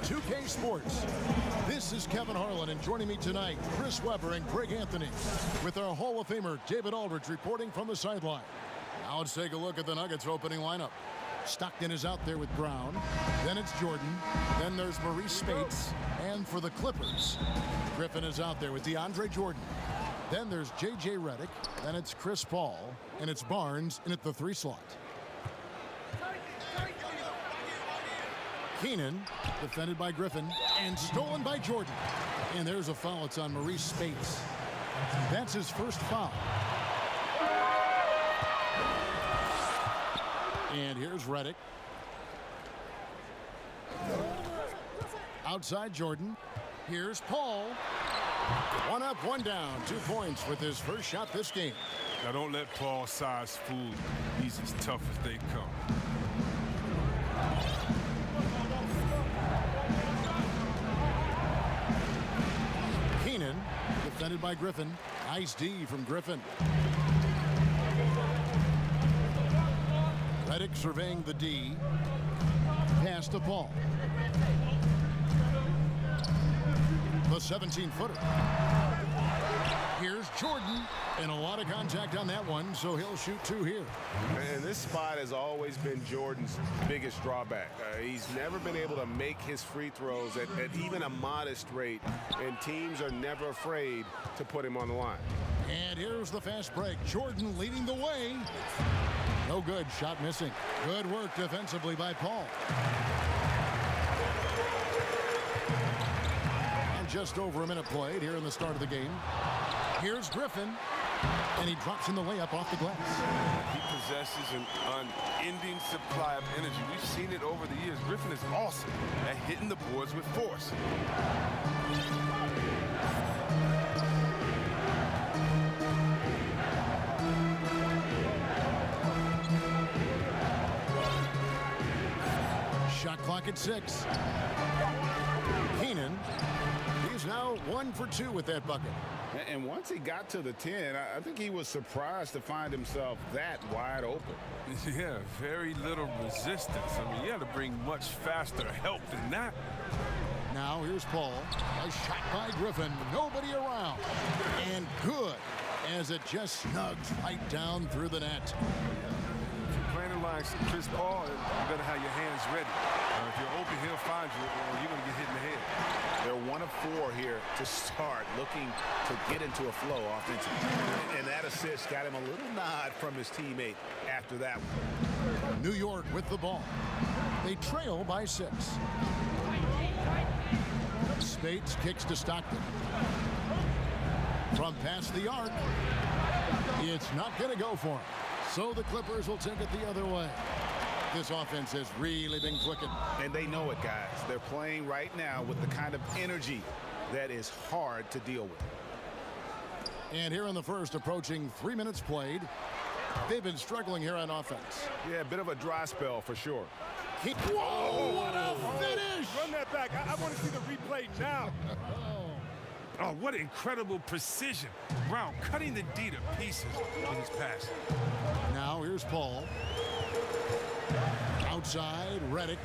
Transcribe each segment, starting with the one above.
2K Sports. This is Kevin Harlan, and joining me tonight, Chris Webber and Greg Anthony, with our Hall of Famer David Aldridge reporting from the sideline. Now let's take a look at the Nuggets opening lineup. Stockton is out there with Brown. Then it's Jordan. Then there's Maurice Spates. And for the Clippers, Griffin is out there with DeAndre Jordan. Then there's J.J. Redick. Then it's Chris Paul. And it's Barnes in at the 3 slot. Keenan, defended by Griffin, and stolen by Jordan. And there's a foul. It's on Maurice Spates. That's his first foul. And here's Redick. Outside Jordan. Here's Paul. 1 up, 1 down. 2 points with his first shot this game. Now don't let Paul's size fool you. He's as tough as they come. Keenan, defended by Griffin. Nice D from Griffin. Redick surveying the D. Pass to Paul. The 17-footer. Here's Jordan. And a lot of contact on that one, so he'll shoot 2 here. And this spot has always been Jordan's biggest drawback. He's never been able to make his free throws at even a modest rate, and teams are never afraid to put him on the line. And here's the fast break. Jordan leading the way. No good. Shot missing. Good work defensively by Paul. And just over a minute played here in the start of the game. Here's Griffin. And he drops in the layup off the glass. He possesses an unending supply of energy. We've seen it over the years. Griffin is awesome at hitting the boards with force. Shot clock at 6. Keenan, he's now 1 for 2 with that bucket. And once he got to the 10, I think he was surprised to find himself that wide open. Yeah, very little resistance. I mean, you had to bring much faster help than that. Now here's Paul. A shot by Griffin. Nobody around. And good, as it just snugs right down through the net. If you're playing like Chris Paul, you better have your hands ready. If you're open, he'll find you, or you're going to get hit in the head. They're 1 of 4 here to start, looking to get into a flow offensively. And that assist got him a little nod from his teammate after that one. New York with the ball. They trail by 6. Spates kicks to Stockton. From past the arc, it's not going to go for him. So the Clippers will take it the other way. This offense has really been clicking. And they know it, guys. They're playing right now with the kind of energy that is hard to deal with. And here in the first, approaching 3 minutes played, they've been struggling here on offense. Yeah, a bit of a dry spell for sure. Whoa, what a finish! Run that back. I want to see the replay now. Oh, what incredible precision. Brown cutting the D to pieces with his pass. Now here's Paul. Outside, Redick.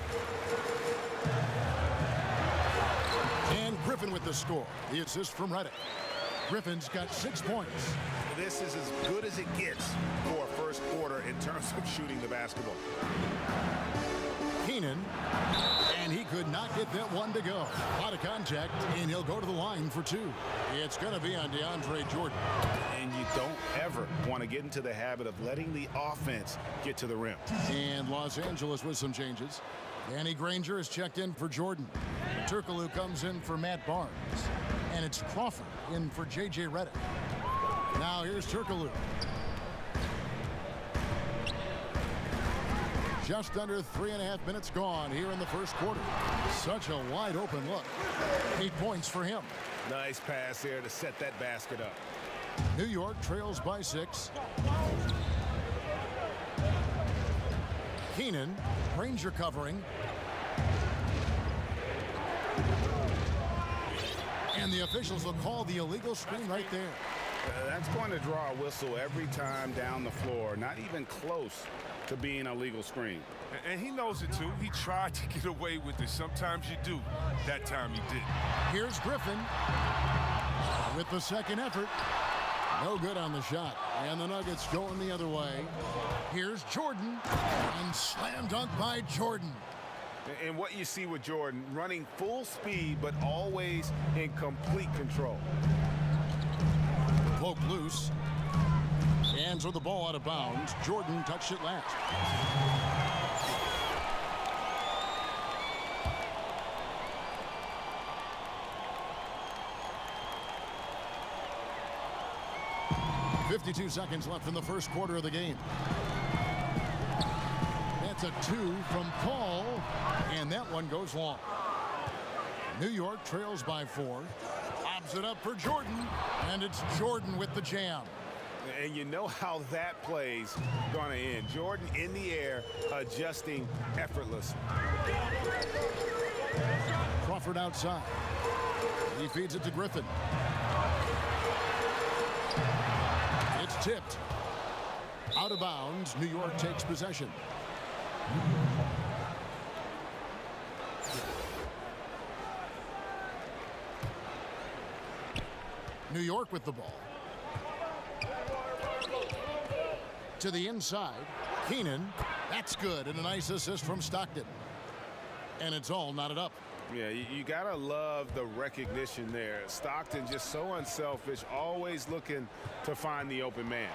And Griffin with the score. The assist from Redick. Griffin's got 6 points. This is as good as it gets for a first quarter in terms of shooting the basketball. Keenan, and he could not get that one to go. Out of contact, and he'll go to the line for 2. It's going to be on DeAndre Jordan. And you don't ever want to get into the habit of letting the offense get to the rim. And Los Angeles with some changes. Danny Granger is checked in for Jordan. Turkoglu comes in for Matt Barnes. And it's Crawford in for J.J. Redick. Now here's Turkoglu. Just under 3.5 minutes gone here in the first quarter. Such a wide open look. 8 points for him. Nice pass there to set that basket up. New York trails by 6. Keenan, Granger covering. And the officials will call the illegal screen right there. That's going to draw a whistle every time down the floor. Not even close to being a legal screen. And he knows it, too. He tried to get away with it. Sometimes you do. That time he did. Here's Griffin with the second effort. No good on the shot. And the Nuggets going the other way. Here's Jordan. And slam dunk by Jordan. And what you see with Jordan, running full speed, but always in complete control. Poke loose. And throw the ball out of bounds. Jordan touched it last. .52 seconds left in the first quarter of the game. That's a 2 from Paul, and that one goes long. New York trails by 4. Lobs it up for Jordan, and it's Jordan with the jam. And you know how that play's going to end. Jordan in the air, adjusting effortless. Crawford outside. He feeds it to Griffin. It's tipped. Out of bounds. New York takes possession. New York with the ball. To the inside. Keenan. That's good. And a nice assist from Stockton. And it's all knotted up. Yeah, you got to love the recognition there. Stockton just so unselfish, always looking to find the open man.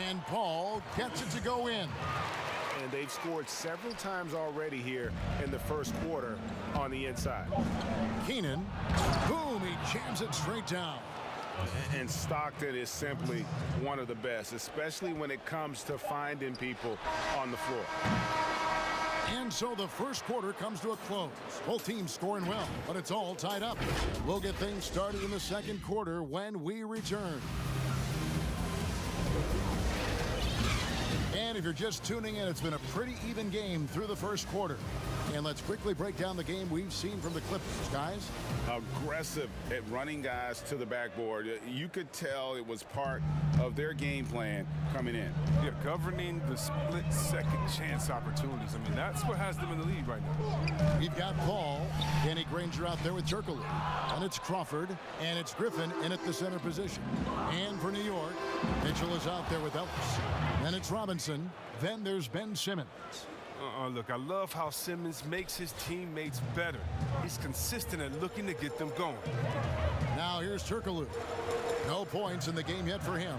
And Paul gets it to go in. And they've scored several times already here in the first quarter on the inside. Keenan. Boom, he jams it straight down. And Stockton is simply one of the best, especially when it comes to finding people on the floor. And so the first quarter comes to a close. Both teams scoring well, but it's all tied up. We'll get things started in the second quarter when we return. And if you're just tuning in, it's been a pretty even game through the first quarter. And let's quickly break down the game we've seen from the Clippers, guys. Aggressive at running guys to the backboard. You could tell it was part of their game plan coming in. Yeah, governing the split second chance opportunities. I mean, that's what has them in the lead right now. We've got Paul, Danny Granger out there with Turkoglu. And it's Crawford, and it's Griffin in at the center position. And for New York, Mitchell is out there with Ellis. Then it's Robinson. Then there's Ben Simmons. Look, I love how Simmons makes his teammates better. He's consistent at looking to get them going. Now here's Turkoglu. No points in the game yet for him.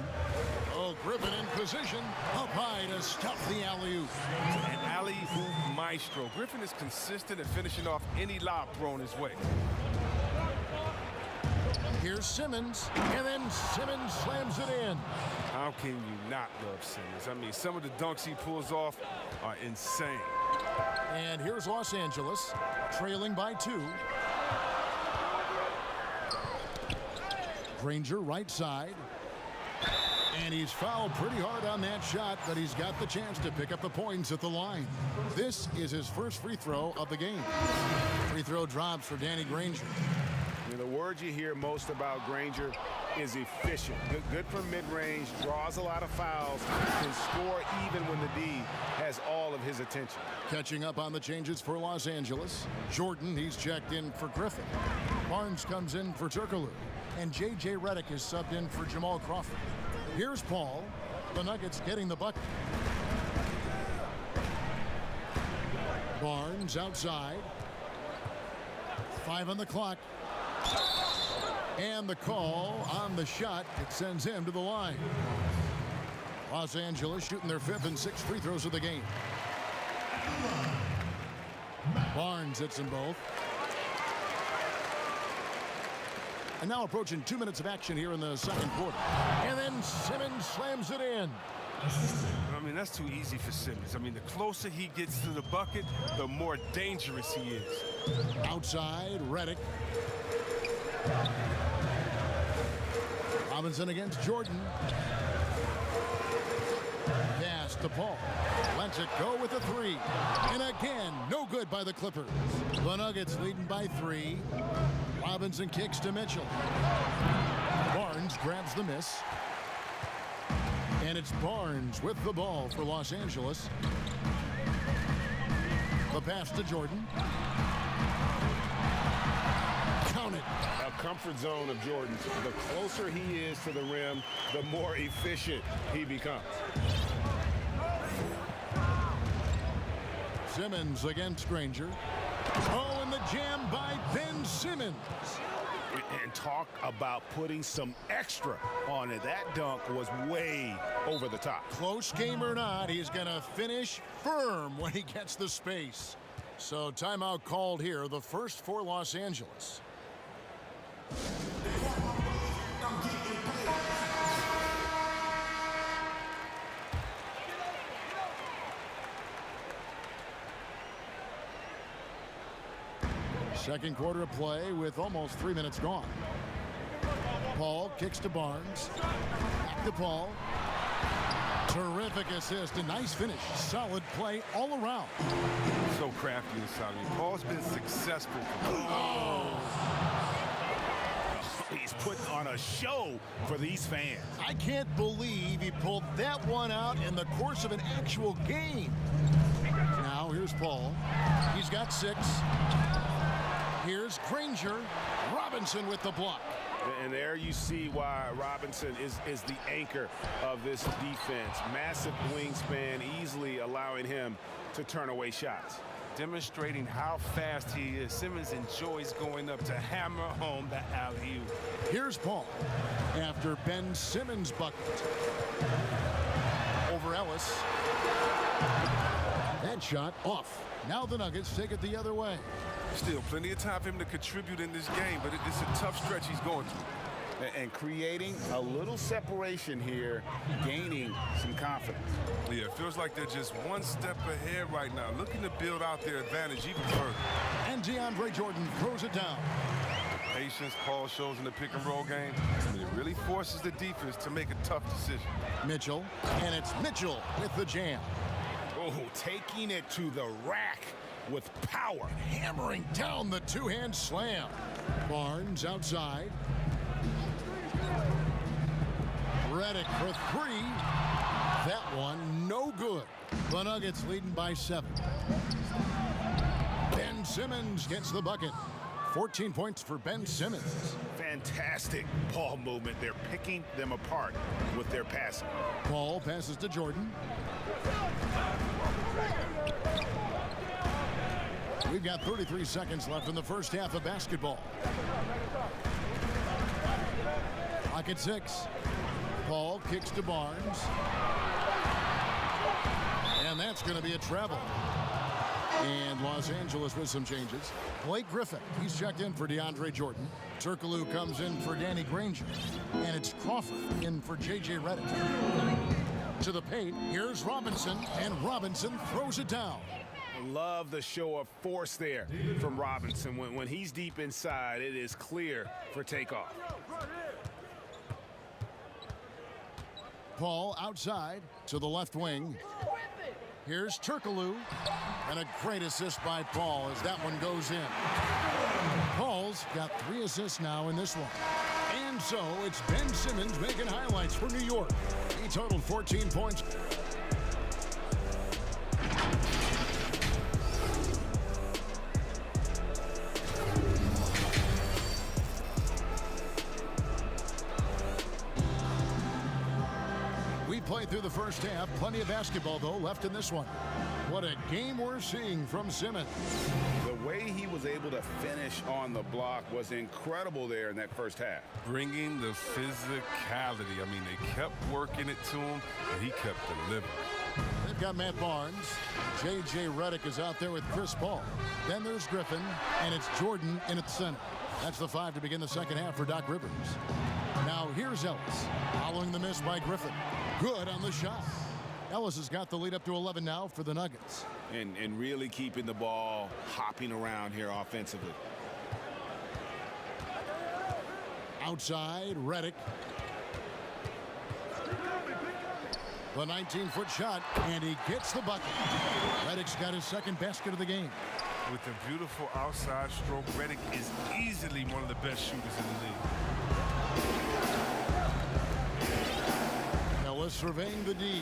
Oh, Griffin in position. Up high to stuff the alley-oop. An alley-oop maestro. Griffin is consistent at finishing off any lob thrown his way. Here's Simmons, and then Simmons slams it in. How can you not love Simmons? I mean, some of the dunks he pulls off are insane. And here's Los Angeles, trailing by 2. Granger right side. And he's fouled pretty hard on that shot, but he's got the chance to pick up the points at the line. This is his first free throw of the game. Free throw drops for Danny Granger. The word you hear most about Granger is efficient. Good from mid-range, draws a lot of fouls, can score even when the D has all of his attention. Catching up on the changes for Los Angeles. Jordan, he's checked in for Griffin. Barnes comes in for Turkoglu. And J.J. Redick is subbed in for Jamal Crawford. Here's Paul. The Nuggets getting the bucket. Barnes outside. 5 on the clock. And the call on the shot, it sends him to the line. Los Angeles shooting their 5th and 6th free throws of the game. Barnes hits them both. And now approaching 2 minutes of action here in the second quarter. And then Simmons slams it in. I mean, that's too easy for Simmons. I mean, the closer he gets to the bucket, the more dangerous he is. Outside, Redick. Robinson against Jordan. Pass to Paul. Lets it go with a 3. And again, no good by the Clippers. The Nuggets leading by 3. Robinson kicks to Mitchell. Barnes grabs the miss. And it's Barnes with the ball for Los Angeles. The pass to Jordan. Count it. A comfort zone of Jordan's. The closer he is to the rim, the more efficient he becomes. Simmons against Granger. Oh, and the jam by Ben Simmons. And talk about putting some extra on it. That dunk was way over the top. Close game or not, he's going to finish firm when he gets the space. So timeout called here, the first for Los Angeles. Second quarter of play with almost 3 minutes gone. Paul kicks to Barnes. Back to Paul. Terrific assist. A nice finish. Solid play all around. So crafty inside. Paul's been successful. He's putting on a show for these fans. I can't believe he pulled that one out in the course of an actual game. Now here's Paul. He's got 6. Here's Granger. Robinson with the block. And there you see why Robinson is the anchor of this defense. Massive wingspan, easily allowing him to turn away shots. Demonstrating how fast he is. Simmons enjoys going up to hammer home the alley-oop. Here's Paul after Ben Simmons' bucket. Over Ellis. That shot off. Now the Nuggets take it the other way. Still plenty of time for him to contribute in this game, but it's a tough stretch he's going through. And creating a little separation here, gaining some confidence. Yeah, it feels like they're just one step ahead right now, looking to build out their advantage even further. And DeAndre Jordan throws it down. The patience Paul shows in the pick and roll game, it really forces the defense to make a tough decision. Mitchell, and it's Mitchell with the jam. Oh, taking it to the rack with power. Hammering down the two-hand slam. Barnes outside. Redick for 3. That one no good. The Nuggets leading by 7. Ben Simmons gets the bucket. 14 points for Ben Simmons. Fantastic ball movement. They're picking them apart with their passing. Paul passes to Jordan. We've got 33 seconds left in the first half of basketball. Clock at 6. Paul kicks to Barnes. And that's going to be a travel. And Los Angeles with some changes. Blake Griffin, he's checked in for DeAndre Jordan. Turkoglu comes in for Danny Granger. And it's Crawford in for J.J. Redick. To the paint, here's Robinson, and Robinson throws it down. Love the show of force there from Robinson. When he's deep inside, it is clear for takeoff. Paul outside to the left wing. Here's Turkoglu, and a great assist by Paul as that one goes in. Paul's got 3 assists now in this one. And so it's Ben Simmons making highlights for New York. He totaled 14 points. We played through the first half. Plenty of basketball, though, left in this one. What a game we're seeing from Simmons. The way he was able to finish on the block was incredible there in that first half. Bringing the physicality. I mean, they kept working it to him, and he kept delivering. They've got Matt Barnes. J.J. Redick is out there with Chris Paul. Then there's Griffin, and it's Jordan in at the center. That's the 5 to begin the second half for Doc Rivers. Now here's Ellis, following the miss by Griffin. Good on the shot. Ellis has got the lead up to 11 now for the Nuggets. And really keeping the ball hopping around here offensively. Outside, Redick. The 19-foot shot, and he gets the bucket. Redick's got his second basket of the game. With a beautiful outside stroke, Redick is easily one of the best shooters in the league. Ellis surveying the D.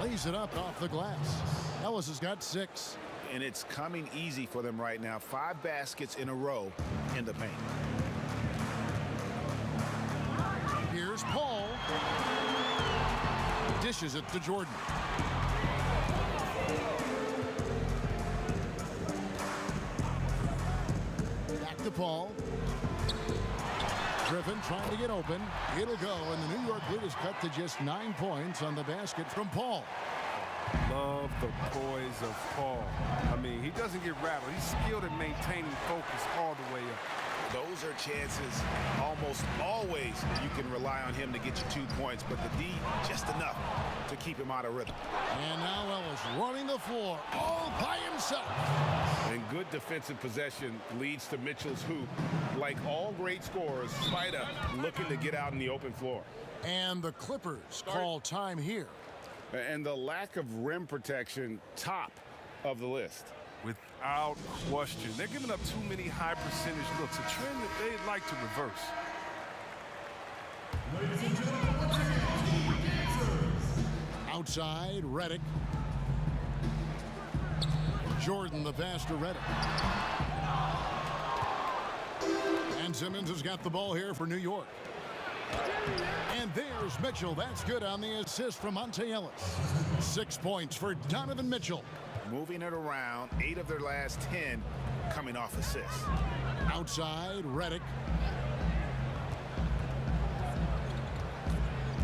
Lays it up off the glass. Ellis has got 6. And it's coming easy for them right now. 5 baskets in a row in the paint. Here's Paul. Dishes it to Jordan. Back to Paul. Griffin trying to get open. It'll go, and the New York lead is cut to just 9 points on the basket from Paul. Love the poise of Paul. I mean, he doesn't get rattled. He's skilled at maintaining focus all the way up. Those are chances almost always you can rely on him to get you 2 points, but the D just enough to keep him out of rhythm. And now Ellis running the floor all by himself. And good defensive possession leads to Mitchell's hoop. Like all great scorers, Spida looking to get out in the open floor. And the Clippers call time here. And the lack of rim protection, top of the list. Without question. They're giving up too many high percentage looks, a trend that they'd like to reverse. Outside, Redick. Jordan, the faster Redick. And Simmons has got the ball here for New York. And there's Mitchell. That's good on the assist from Monte Ellis. 6 points for Donovan Mitchell. Moving it around, 8 of their last 10 coming off assists. Outside, Redick.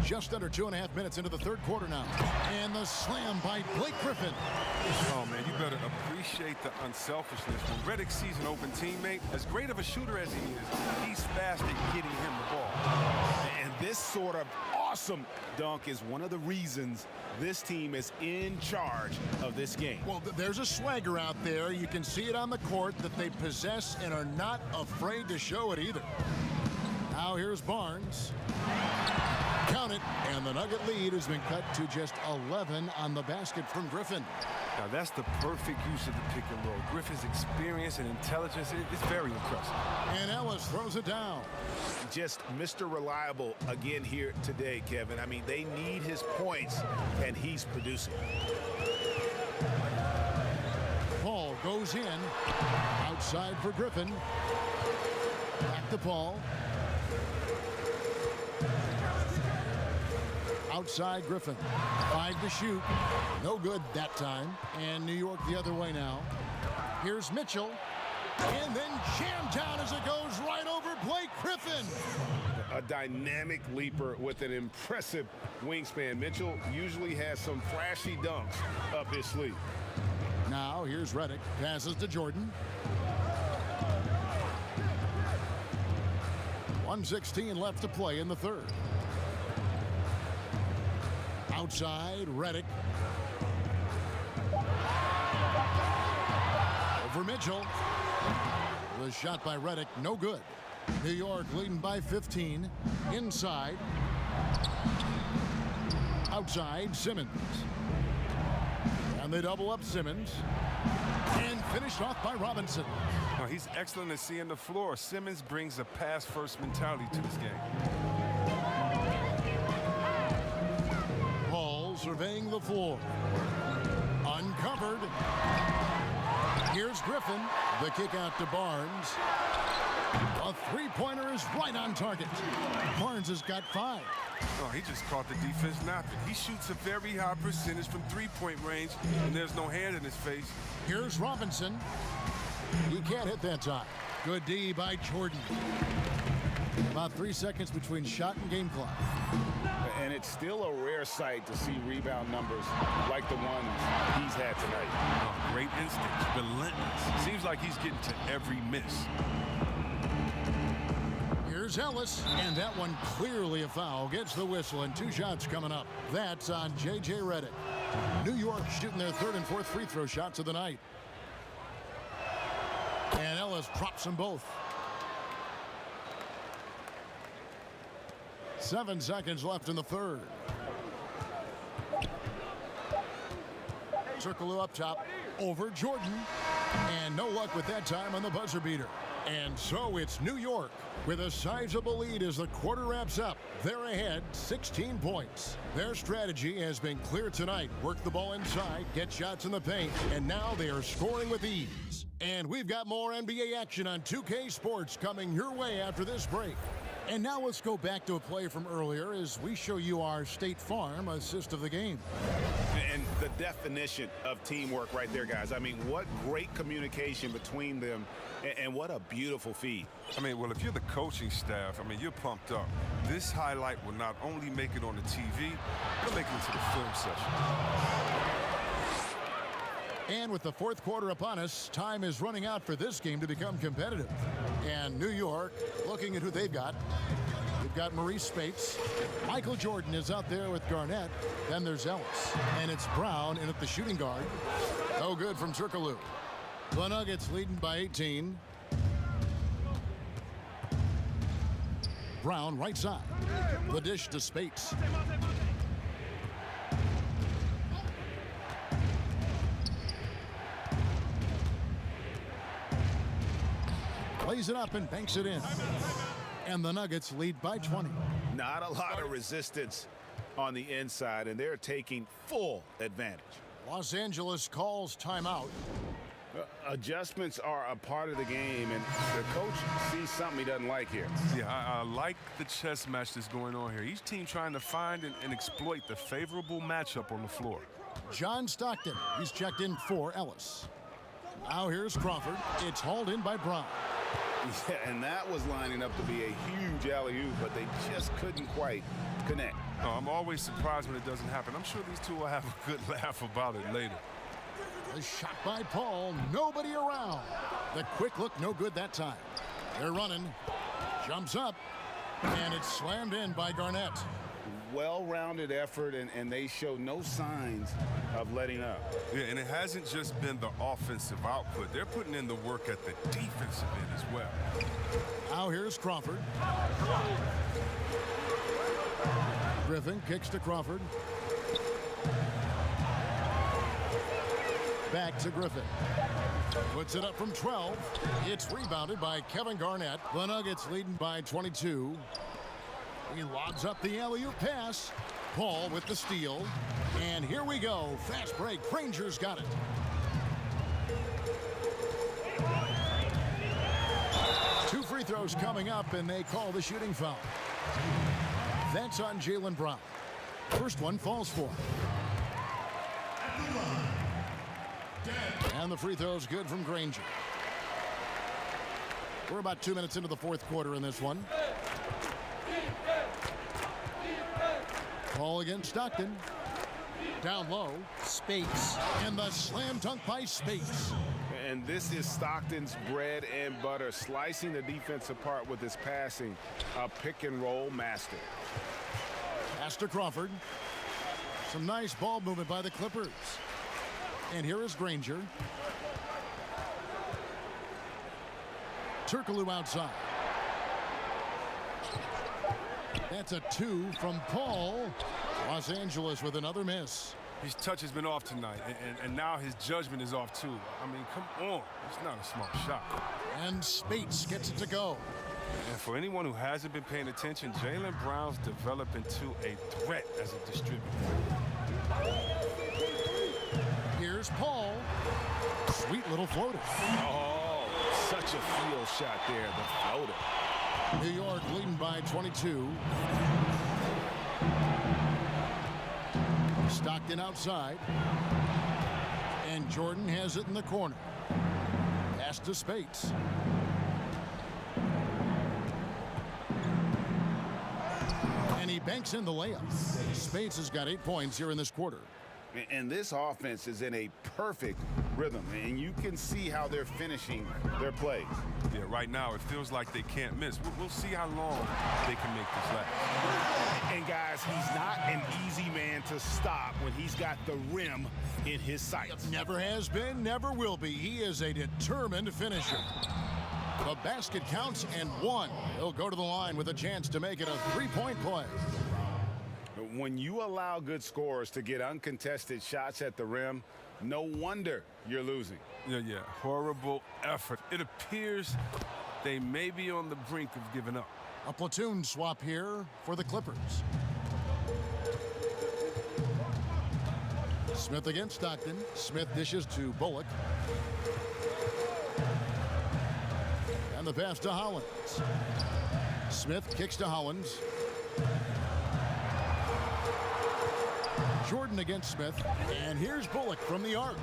Just under 2.5 minutes into the third quarter now. And the slam by Blake Griffin. Oh, man, you better appreciate the unselfishness. When Redick sees an open teammate, as great of a shooter as he is, he's fast at getting him the ball. And this sort of awesome dunk is one of the reasons this team is in charge of this game. Well, there's a swagger out there. You can see it on the court that they possess and are not afraid to show it either. Now here's Barnes. Count it, and the Nugget lead has been cut to just 11 on the basket from Griffin. Now, that's the perfect use of the pick and roll. Griffin's experience and intelligence is very impressive. And Ellis throws it down. Just Mr. Reliable again here today, Kevin. I mean, they need his points, and he's producing. Paul goes in. Outside for Griffin. Back to Paul. Outside Griffin. 5 to shoot. No good that time. And New York the other way now. Here's Mitchell. And then jammed down as it goes right over Blake Griffin. A dynamic leaper with an impressive wingspan. Mitchell usually has some flashy dunks up his sleeve. Now here's Redick. Passes to Jordan. 1:16 left to play in the third. Outside, Redick. Over Mitchell. The shot by Redick, no good. New York leading by 15. Inside. Outside, Simmons. And they double up Simmons. And finished off by Robinson. Now, he's excellent at seeing the floor. Simmons brings a pass-first mentality to this game. Surveying the floor. Uncovered. Here's Griffin. The kick out to Barnes. A three-pointer is right on target. Barnes has got 5. Oh, he just caught the defense napping. He shoots a very high percentage from three-point range, and there's no hand in his face. Here's Robinson. He can't hit that time. Good D by Jordan. About 3 seconds between shot and game clock. And it's still a rare sight to see rebound numbers like the ones he's had tonight. Oh, great instincts, relentless. Seems like he's getting to every miss. Here's Ellis, and that one clearly a foul. Gets the whistle, and 2 shots coming up. That's on J.J. Redick. New York shooting their 3rd and 4th free throw shots of the night. And Ellis drops them both. 7 seconds left in the third. Circle up top over Jordan. And no luck with that time on the buzzer beater. And so it's New York with a sizable lead as the quarter wraps up. They're ahead 16 points. Their strategy has been clear tonight. Work the ball inside, get shots in the paint, and now they are scoring with ease. And we've got more NBA action on 2K Sports coming your way after this break. And now let's go back to a play from earlier as we show you our State Farm assist of the game. And the definition of teamwork right there, guys. I mean, what great communication between them, and what a beautiful feed. I mean, well, if you're the coaching staff, I mean, you're pumped up. This highlight will not only make it on the TV, it'll make it into the film session. And with the fourth quarter upon us, time is running out for this game to become competitive. And New York, looking at who they've got. We've got Maurice Spates. Michael Jordan is out there with Garnett. Then there's Ellis. And it's Brown in at the shooting guard. No good from Turkoglu. The Nuggets leading by 18. Brown right side. The dish to Spates. Plays it up and banks it in. And the Nuggets lead by 20. Not a lot of resistance on the inside, and they're taking full advantage. Los Angeles calls timeout. Adjustments are a part of the game, and the coach sees something he doesn't like here. Yeah, I like the chess match that's going on here. Each team trying to find and exploit the favorable matchup on the floor. John Stockton, he's checked in for Ellis. Now here's Crawford. It's hauled in by Brown. Yeah, and that was lining up to be a huge alley-oop, but they just couldn't quite connect. No, I'm always surprised when it doesn't happen. I'm sure these two will have a good laugh about it later. A shot by Paul, nobody around. The quick look, no good that time. They're running, jumps up, and it's slammed in by Garnett. Well-rounded effort, and they show no signs of letting up. Yeah, and it hasn't just been the offensive output. They're putting in the work at the defensive end as well. Now here's Crawford. Griffin kicks to Crawford. Back to Griffin. Puts it up from 12. It's rebounded by Kevin Garnett. The Nuggets leading by 22. He lobs up the alley-oop pass. Paul with the steal. And here we go. Fast break. Granger's got it. Two free throws coming up, and they call the shooting foul. That's on Jaylen Brown. First one falls for him. And the free throw's good from Granger. We're about 2 minutes into the fourth quarter in this one. Ball against Stockton. Down low. Spates. And the slam dunk by Spates. And this is Stockton's bread and butter, slicing the defense apart with his passing. A pick and roll master. Pass to Crawford. Some nice ball movement by the Clippers. And here is Granger. Turkoglu outside. That's a two from Paul. Los Angeles with another miss. His touch has been off tonight, and now his judgment is off too. I mean, come on. It's not a smart shot. And Spates gets it to go. And for anyone who hasn't been paying attention, Jaylen Brown's developed into a threat as a distributor. Here's Paul. Sweet little floater. Oh, such a field shot there, the floater. New York leading by 22. Stockton outside. And Jordan has it in the corner. Pass to Spates. And he banks in the layup. Spates has got 8 points here in this quarter. And this offense is in a perfect rhythm, and you can see how they're finishing their plays. Yeah, right now it feels like they can't miss. We'll see how long they can make this last. And guys, he's not an easy man to stop when he's got the rim in his sights. Never has been, never will be. He is a determined finisher. The basket counts and one. He'll go to the line with a chance to make it a three-point play. When you allow good scorers to get uncontested shots at the rim, no wonder you're losing. Yeah. Horrible effort. It appears They may be on the brink of giving up. A platoon swap here for the Clippers. Smith against Stockton. Smith dishes to Bullock. And the pass to Hollins. Smith kicks to Hollins. Jordan against Smith. And here's Bullock from the arc.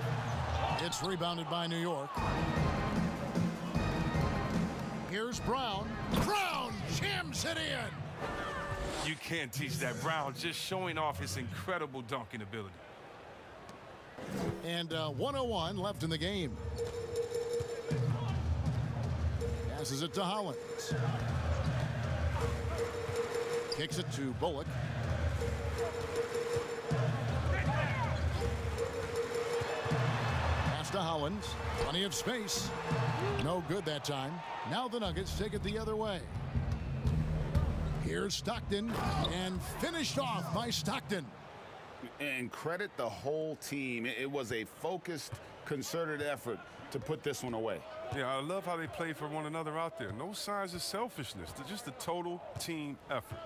It's rebounded by New York. Here's Brown. Brown jams it in. You can't teach that. Brown just showing off his incredible dunking ability. And 1:01 left in the game. Passes it to Hollins. Kicks it to Bullock. Pass to Hollins. Plenty of space. No good that time. Now the Nuggets take it the other way. Here's Stockton, and finished off by Stockton. And credit the whole team. It was a focused, concerted effort to put this one away. Yeah, I love how they play for one another out there. No signs of selfishness. They're just a total team effort.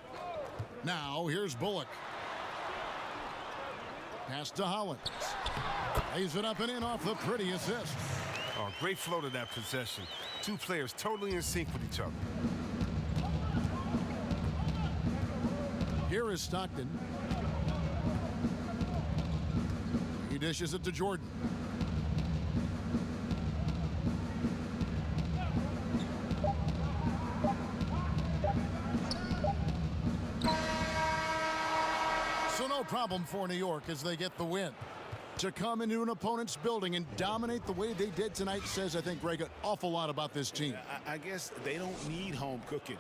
Now here's Bullock. Pass to Hollins. Lays it up and in off the pretty assist. Oh, great flow to that possession. Two players totally in sync with each other. Here is Stockton. He dishes it to Jordan. So no problem for New York as they get the win. To come into an opponent's building and dominate the way they did tonight says, I think, Greg, an awful lot about this team. I guess they don't need home cooking.